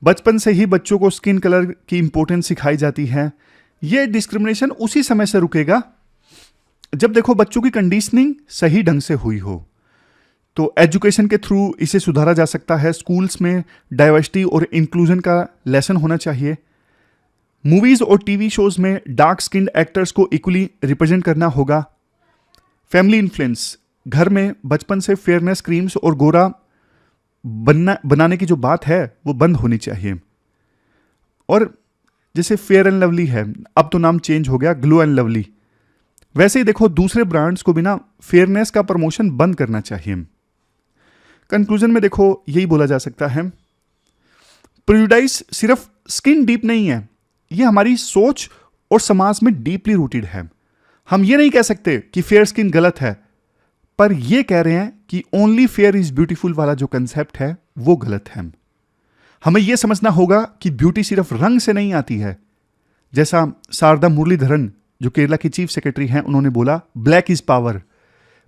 A: बचपन से ही बच्चों को स्किन कलर की इंपॉर्टेंस सिखाई जाती है। यह डिस्क्रिमिनेशन उसी समय से रुकेगा जब देखो बच्चों की कंडीशनिंग सही ढंग से हुई हो। तो एजुकेशन के थ्रू इसे सुधारा जा सकता है। स्कूल्स में डाइवर्सिटी और इंक्लूजन का लेसन होना चाहिए। मूवीज और टीवी शोज में डार्क स्किन्ड एक्टर्स को इक्वली रिप्रेजेंट करना होगा। फैमिली इन्फ्लुएंस, घर में बचपन से फेयरनेस क्रीम्स और गोरा बनाने की जो बात है वो बंद होनी चाहिए। और जैसे फेयर एंड लवली है, अब तो नाम चेंज हो गया ग्लो एंड लवली, वैसे ही देखो दूसरे ब्रांड्स को भी ना फेयरनेस का प्रमोशन बंद करना चाहिए। कंक्लूजन में देखो यही बोला जा सकता है, प्रेजुडाइज सिर्फ स्किन डीप नहीं है, ये हमारी सोच और समाज में डीपली रूटेड है। हम ये नहीं कह सकते कि फेयर स्किन गलत है, पर ये कह रहे हैं कि ओनली फेयर इज ब्यूटीफुल वाला जो कंसेप्ट है वो गलत है। हमें यह समझना होगा कि ब्यूटी सिर्फ रंग से नहीं आती है। जैसा शारदा मुरलीधरन जो केरला की चीफ सेक्रेटरी हैं, उन्होंने बोला ब्लैक इज पावर।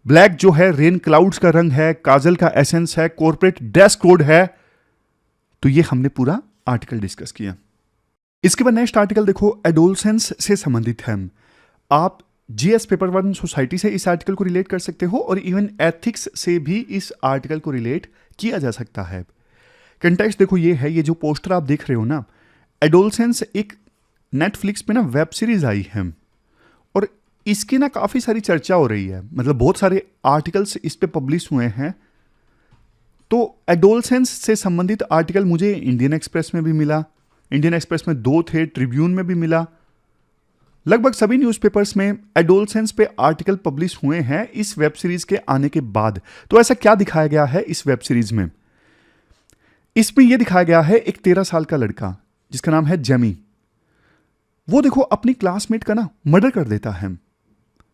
A: ब्लैक जो है रेन क्लाउड्स का रंग है, काजल का एसेंस है, कॉर्पोरेट ड्रेस कोड है। तो ये हमने पूरा आर्टिकल डिस्कस किया। इसके बाद नेक्स्ट आर्टिकल देखो एडोलसेंस से संबंधित है। आप जीएस पेपर 1 सोसाइटी से इस आर्टिकल को रिलेट कर सकते हो और इवन एथिक्स से भी इस आर्टिकल को रिलेट किया जा सकता है। कंटेक्स्ट देखो ये है, ये जो पोस्टर आप देख रहे हो ना, एडोलसेंस एक नेटफ्लिक्स पे ना वेब सीरीज आई है और इसकी ना काफ़ी सारी चर्चा हो रही है, मतलब बहुत सारे आर्टिकल्स इस पे पब्लिश हुए हैं। तो एडोलसेंस से संबंधित आर्टिकल मुझे इंडियन एक्सप्रेस में भी मिला, इंडियन एक्सप्रेस में 2 थे, ट्रिब्यून में भी मिला। लगभग सभी न्यूज़पेपर्स में एडोलसेंस पे आर्टिकल पब्लिश हुए हैं इस वेब सीरीज के आने के बाद। तो ऐसा क्या दिखाया गया है इस वेब सीरीज में? इसमें यह दिखाया गया है एक 13 साल का लड़का जिसका नाम है जेमी, वो देखो अपनी क्लासमेट का ना मर्डर कर देता है।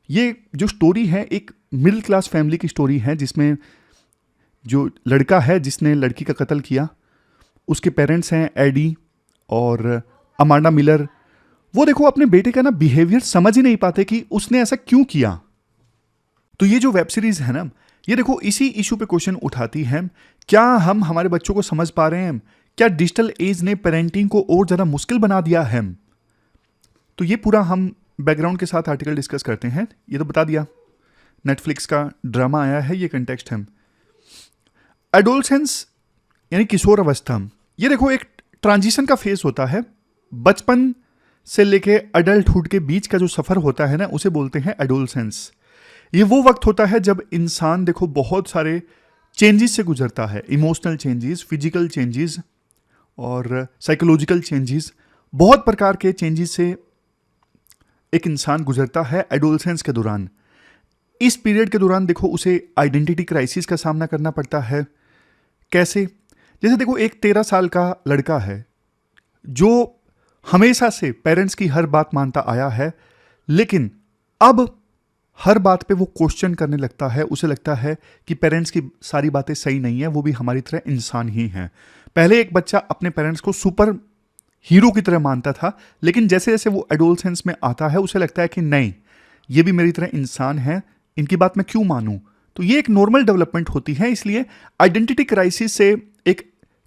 A: ये जो स्टोरी है एक मिडिल क्लास फैमिली की स्टोरी है, जिसमें जो लड़का है जिसने लड़की का कत्ल किया, उसके पेरेंट्स हैं एडी और अमांडा मिलर। वो देखो अपने बेटे का ना बिहेवियर समझ ही नहीं पाते कि उसने ऐसा क्यों किया। तो ये जो वेब सीरीज है ना, ये देखो इसी इशू पे क्वेश्चन उठाती है, क्या हम हमारे बच्चों को समझ पा रहे हैं? क्या डिजिटल एज ने पेरेंटिंग को और ज़्यादा मुश्किल बना दिया है? तो ये पूरा हम बैकग्राउंड के साथ आर्टिकल डिस्कस करते हैं। ये तो बता दिया, नेटफ्लिक्स का ड्रामा आया है, ये कंटेक्स्ट है। एडोलसेंस यानी किशोर अवस्था, ये देखो एक ट्रांजिशन का फेस होता है। बचपन से लेके अडल्टहुड के बीच का जो सफ़र होता है ना, उसे बोलते हैं एडोलसेंस। ये वो वक्त होता है जब इंसान देखो बहुत सारे चेंजेस से गुजरता है, इमोशनल चेंजेस, फिजिकल चेंजेस और साइकोलॉजिकल चेंजेस, बहुत प्रकार के चेंजेस से एक इंसान गुजरता है एडोलसेंस के दौरान। इस पीरियड के दौरान देखो उसे आइडेंटिटी क्राइसिस का सामना करना पड़ता है। कैसे? जैसे देखो एक 13 साल का लड़का है जो हमेशा से पेरेंट्स की हर बात मानता आया है, लेकिन अब हर बात पे वो क्वेश्चन करने लगता है। उसे लगता है कि पेरेंट्स की सारी बातें सही नहीं है, वो भी हमारी तरह इंसान ही हैं। पहले एक बच्चा अपने पेरेंट्स को सुपर हीरो की तरह मानता था, लेकिन जैसे जैसे वो एडोलसेंस में आता है उसे लगता है कि नहीं, ये भी मेरी तरह इंसान है, इनकी बात मैं क्यों मानूं। तो ये एक नॉर्मल डेवलपमेंट होती है। इसलिए आइडेंटिटी क्राइसिस से एक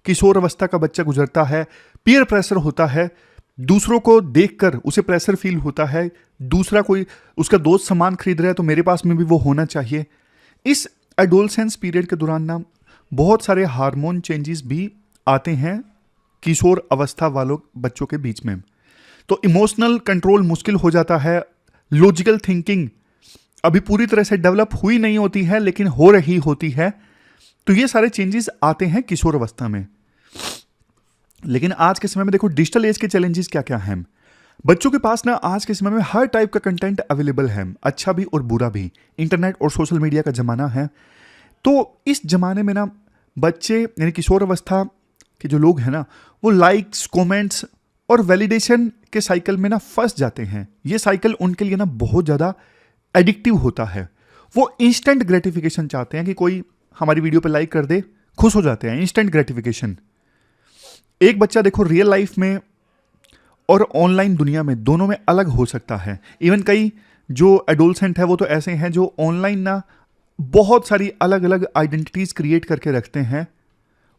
A: किशोर अवस्था का बच्चा गुजरता है। पीयर प्रेशर होता है, दूसरों को देखकर उसे प्रेशर फील होता है, दूसरा कोई उसका दोस्त सामान खरीद रहा है तो मेरे पास में भी वो होना चाहिए। इस एडोलसेंस पीरियड के दौरान ना बहुत सारे हार्मोन चेंजेस भी आते हैं किशोर अवस्था वालों बच्चों के बीच में। तो इमोशनल कंट्रोल मुश्किल हो जाता है, लॉजिकल थिंकिंग अभी पूरी तरह से डेवलप हुई नहीं होती है लेकिन हो रही होती है। तो ये सारे चेंजेस आते हैं किशोर अवस्था में। लेकिन आज के समय में देखो डिजिटल एज के चैलेंजेस क्या क्या हैं। बच्चों के पास ना आज के समय में हर टाइप का कंटेंट अवेलेबल है, अच्छा भी और बुरा भी। इंटरनेट और सोशल मीडिया का ज़माना है। तो इस ज़माने में ना बच्चे यानी किशोर अवस्था के जो लोग हैं ना, वो लाइक्स, कमेंट्स और वैलिडेशन के साइकिल में ना फंस जाते हैं। ये साइकिल उनके लिए ना बहुत ज़्यादा एडिक्टिव होता है। वो इंस्टेंट ग्रेटिफिकेशन चाहते हैं कि कोई हमारी वीडियो पे लाइक कर दे, खुश हो जाते हैं, इंस्टेंट ग्रेटिफिकेशन। एक बच्चा देखो रियल लाइफ में और ऑनलाइन दुनिया में दोनों में अलग हो सकता है। इवन कई जो एडोलसेंट है वो तो ऐसे हैं जो ऑनलाइन ना बहुत सारी अलग अलग आइडेंटिटीज क्रिएट करके रखते हैं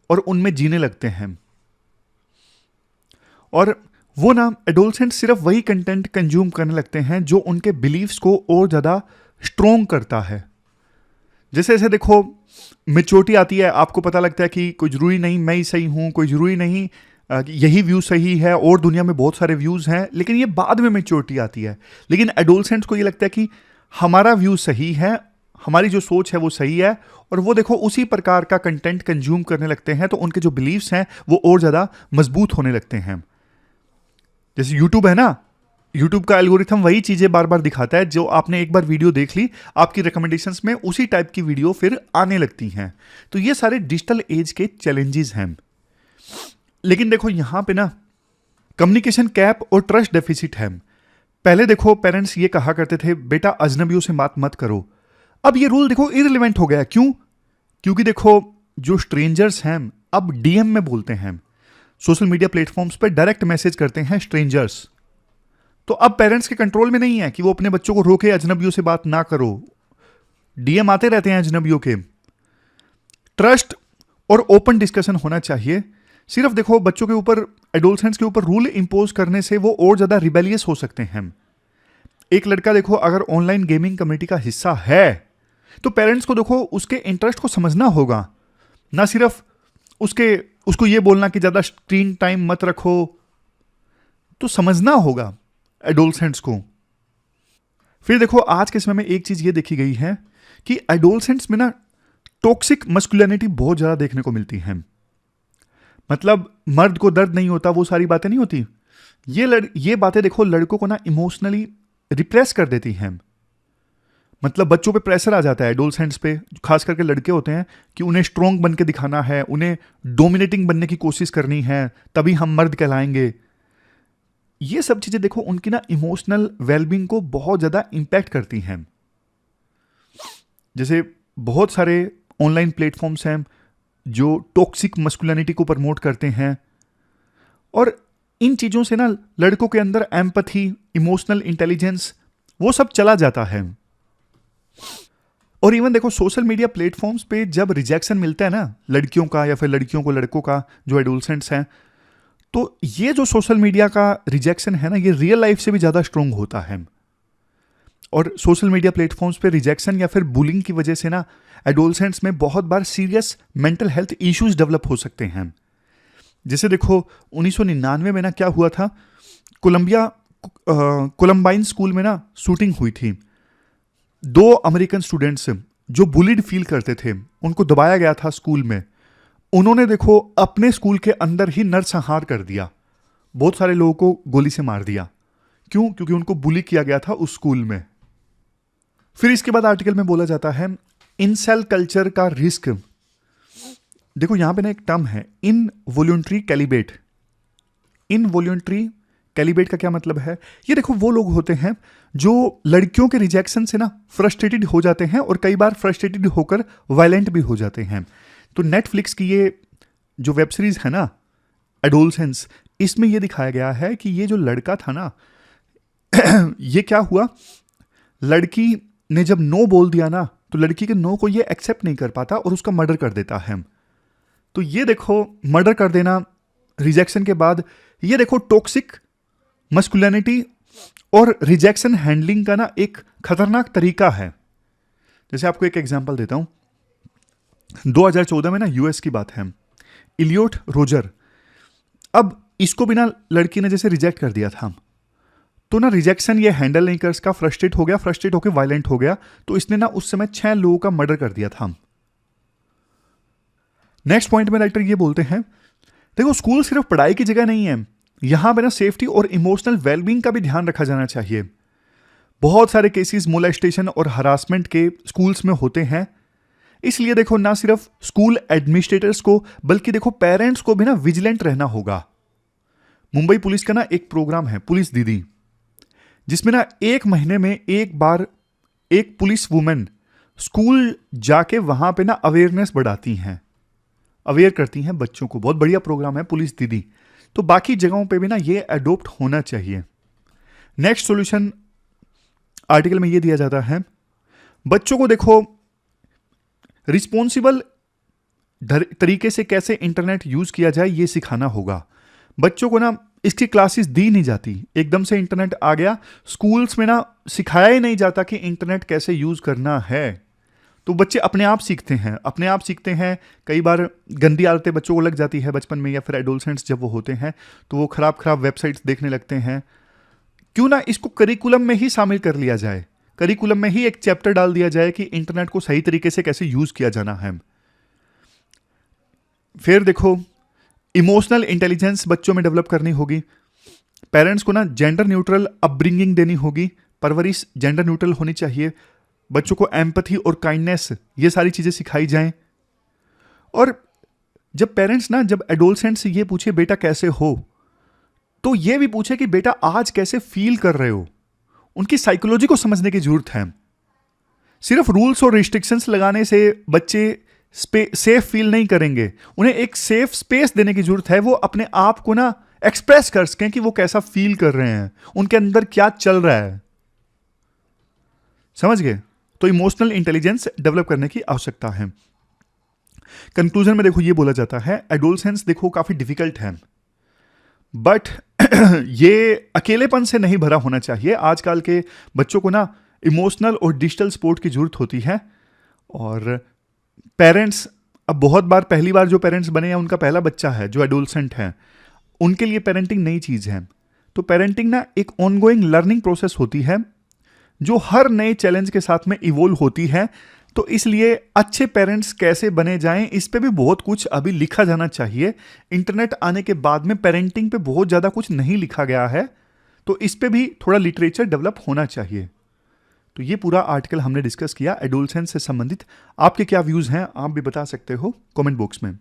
A: और उनमें जीने लगते हैं। और वो ना एडोलसेंट सिर्फ वही कंटेंट कंज्यूम करने लगते हैं जो उनके बिलीव्स को और ज़्यादा स्ट्रोंग करता है। जैसे जैसे देखो मैच्योरिटी आती है, आपको पता लगता है कि कोई ज़रूरी नहीं मैं ही सही हूँ, कोई ज़रूरी नहीं कि यही व्यू सही है और दुनिया में बहुत सारे व्यूज़ हैं, लेकिन ये बाद में मैच्योरिटी आती है। लेकिन एडोलसेंट्स को ये लगता है कि हमारा व्यू सही है, हमारी जो सोच है वो सही है, और वो देखो उसी प्रकार का कंटेंट कंज्यूम करने लगते हैं, तो उनके जो बिलीव्स हैं वो और ज़्यादा मजबूत होने लगते हैं। जैसे यूट्यूब है ना, यूट्यूब का एल्गोरिथम वही चीज़ें बार बार दिखाता है, जो आपने एक बार वीडियो देख ली, आपकी रिकमेंडेशंस में उसी टाइप की वीडियो फिर आने लगती हैं। तो ये सारे डिजिटल एज के चैलेंजेस हैं। लेकिन देखो यहाँ पे ना कम्युनिकेशन गैप और ट्रस्ट डेफिसिट है। पहले देखो पेरेंट्स ये कहा करते थे बेटा अजनबियों से बात मत करो, अब ये रूल देखो इररिलेवेंट हो गया। क्यों? क्योंकि देखो जो स्ट्रेंजर्स हैं अब डीएम में बोलते हैं, सोशल मीडिया प्लेटफॉर्म्स पे डायरेक्ट मैसेज करते हैं स्ट्रेंजर्स। तो अब पेरेंट्स के कंट्रोल में नहीं है कि वो अपने बच्चों को रोके अजनबियों से बात ना करो, डीएम आते रहते हैं अजनबियों के। ट्रस्ट और ओपन डिस्कशन होना चाहिए। सिर्फ देखो बच्चों के ऊपर, एडोलसेंट्स के ऊपर रूल इंपोज करने से वो और ज्यादा रिबेलियस हो सकते हैं। एक लड़का देखो अगर ऑनलाइन गेमिंग कम्युनिटी का हिस्सा है तो पेरेंट्स को देखो उसके इंटरेस्ट को समझना होगा, ना सिर्फ उसको ये बोलना कि ज्यादा स्क्रीन टाइम मत रखो। तो समझना होगा एडोलसेंट्स को। फिर देखो आज के समय में एक चीज ये देखी गई है कि एडोलसेंट्स में ना टॉक्सिक मस्कुलिनिटी बहुत ज्यादा देखने को मिलती है। मतलब मर्द को दर्द नहीं होता, वो सारी बातें नहीं होती। ये बातें देखो लड़कों को ना इमोशनली रिप्रेस कर देती हैं। मतलब बच्चों पे प्रेशर आ जाता है एडोलसेंट्स पे, खास करके लड़के होते हैं, कि उन्हें स्ट्रॉन्ग बन के दिखाना है, उन्हें डोमिनेटिंग बनने की कोशिश करनी है, तभी हम मर्द कहलाएंगे। ये सब चीजें देखो उनकी ना इमोशनल वेलबींग को बहुत ज्यादा इंपैक्ट करती हैं। जैसे बहुत सारे ऑनलाइन प्लेटफॉर्म्स हैं जो टॉक्सिक मस्कुलिनिटी को प्रमोट करते हैं, और इन चीजों से ना लड़कों के अंदर एम्पैथी, इमोशनल इंटेलिजेंस, वो सब चला जाता है। और इवन देखो सोशल मीडिया प्लेटफॉर्म्स पे जब रिजेक्शन मिलता है ना लड़कियों का या फिर लड़कियों को लड़कों का, जो एडोलसेंट्स हैं, तो ये जो सोशल मीडिया का रिजेक्शन है ना, ये रियल लाइफ से भी ज़्यादा स्ट्रोंग होता है। और सोशल मीडिया प्लेटफॉर्म्स पे रिजेक्शन या फिर बुलिंग की वजह से ना एडोलसेंट्स में बहुत बार serious mental health issues develop हो सकते हैं। जैसे देखो 1999 में ना क्या हुआ था, कोलंबाइन स्कूल में ना शूटिंग हुई थी। 2 अमेरिकन स्टूडेंट्स जो बुलिड फील करते थे, उनको दबाया गया था स्कूल में, उन्होंने देखो अपने स्कूल के अंदर ही नरसंहार कर दिया, बहुत सारे लोगों को गोली से मार दिया। क्यों? क्योंकि उनको बुली किया गया था उस स्कूल में। फिर इसके बाद आर्टिकल में बोला जाता है इनसेल कल्चर का रिस्क। देखो यहां पे ना एक टर्म है इनवॉल्यूंटरी कैलिबेट। इनवॉल्यूंटरी कैलिबेट का क्या मतलब है? ये देखो वो लोग होते हैं जो लड़कियों के रिजेक्शन से ना फ्रस्ट्रेटेड हो जाते हैं और कई बार फ्रस्ट्रेटेड होकर वायलेंट भी हो जाते हैं। तो नेटफ्लिक्स की ये जो वेब सीरीज है ना एडोलसेंस, इसमें ये दिखाया गया है कि ये जो लड़का था ना ये क्या हुआ, लड़की ने जब नो बोल दिया ना तो लड़की के नो को ये एक्सेप्ट नहीं कर पाता और उसका मर्डर कर देता है। तो ये देखो मर्डर कर देना रिजेक्शन के बाद, ये देखो टॉक्सिक मस्कुलिनिटी और रिजेक्शन हैंडलिंग का ना एक खतरनाक तरीका है। जैसे आपको एक एग्जांपल देता हूं, 2014 में ना यूएस की बात है, इलियोट रोजर, अब इसको भी ना लड़की ने जैसे रिजेक्ट कर दिया था, तो ना रिजेक्शन ये हैंडल नहीं कर सका, फ्रस्ट्रेट हो गया, फ्रस्ट्रेट होकर वायलेंट हो गया, तो इसने ना उस समय 6 लोगों का मर्डर कर दिया था। नेक्स्ट पॉइंट में राइटर ये बोलते हैं, देखो स्कूल सिर्फ पढ़ाई की जगह नहीं है, यहां पे ना सेफ्टी और इमोशनल वेलबींग का भी ध्यान रखा जाना चाहिए। बहुत सारे केसेस मोलेस्टेशन और हरासमेंट के स्कूल्स में होते हैं, इसलिए देखो ना सिर्फ स्कूल एडमिनिस्ट्रेटर्स को बल्कि देखो पेरेंट्स को भी ना विजिलेंट रहना होगा। मुंबई पुलिस का ना एक प्रोग्राम है पुलिस दीदी, जिसमें ना 1 महीने में एक बार एक पुलिस वुमेन स्कूल जाके वहां पे ना अवेयरनेस बढ़ाती हैं, अवेयर करती हैं बच्चों को। बहुत बढ़िया प्रोग्राम है पुलिस दीदी। तो बाकी जगहों पे भी ना ये अडोप्ट होना चाहिए। नेक्स्ट सॉल्यूशन आर्टिकल में ये दिया जाता है, बच्चों को देखो रिस्पॉन्सिबल तरीके से कैसे इंटरनेट यूज किया जाए ये सिखाना होगा। बच्चों को ना इसकी क्लासेस दी नहीं जाती, एकदम से इंटरनेट आ गया, स्कूल्स में ना सिखाया ही नहीं जाता कि इंटरनेट कैसे यूज करना है। तो बच्चे अपने आप सीखते हैं। कई बार गंदी आदतें बच्चों को लग जाती है बचपन में, या फिर एडोलसेंट्स जब वो होते हैं तो वो खराब वेबसाइट्स देखने लगते हैं। क्यों ना इसको करिकुलम में ही शामिल कर लिया जाए, करिकुलम में ही एक चैप्टर डाल दिया जाए कि इंटरनेट को सही तरीके से कैसे यूज किया जाना है। फिर देखो, इमोशनल इंटेलिजेंस बच्चों में डेवलप करनी होगी। पेरेंट्स को ना जेंडर न्यूट्रल अपब्रिंगिंग देनी होगी, परवरिश जेंडर न्यूट्रल होनी चाहिए। बच्चों को एम्पैथी और काइंडनेस, ये सारी चीजें सिखाई जाएं। और जब पेरेंट्स ना, जब एडोलसेंट से ये पूछे बेटा कैसे हो, तो ये भी पूछे कि बेटा आज कैसे फील कर रहे हो। उनकी साइकोलॉजी को समझने की जरूरत है। सिर्फ रूल्स और रिस्ट्रिक्शंस लगाने से बच्चे सेफ फील नहीं करेंगे, उन्हें एक सेफ स्पेस देने की जरूरत है। वो अपने आप को ना एक्सप्रेस कर सकें कि वो कैसा फील कर रहे हैं, उनके अंदर क्या चल रहा है। समझ गए? तो इमोशनल इंटेलिजेंस डेवलप करने की आवश्यकता है। कंक्लूजन में देखो ये बोला जाता है, एडोलसेंस देखो काफी डिफिकल्ट है, बट ये अकेलेपन से नहीं भरा होना चाहिए। आजकल के बच्चों को ना इमोशनल और डिजिटल सपोर्ट की जरूरत होती है। और पेरेंट्स, अब बहुत बार पहली बार जो पेरेंट्स बने हैं उनका पहला बच्चा है जो एडोलसेंट है, उनके लिए पेरेंटिंग नई चीज है। तो पेरेंटिंग ना एक ऑनगोइंग लर्निंग प्रोसेस होती है जो हर नए चैलेंज के साथ में इवोल्व होती है। तो इसलिए अच्छे पेरेंट्स कैसे बने जाएं, इस पे भी बहुत कुछ अभी लिखा जाना चाहिए। इंटरनेट आने के बाद में पेरेंटिंग पे बहुत ज़्यादा कुछ नहीं लिखा गया है, तो इस पे भी थोड़ा लिटरेचर डेवलप होना चाहिए। तो ये पूरा आर्टिकल हमने डिस्कस किया एडोलसेंस से संबंधित। आपके क्या व्यूज़ हैं आप भी बता सकते हो कमेंट बॉक्स में।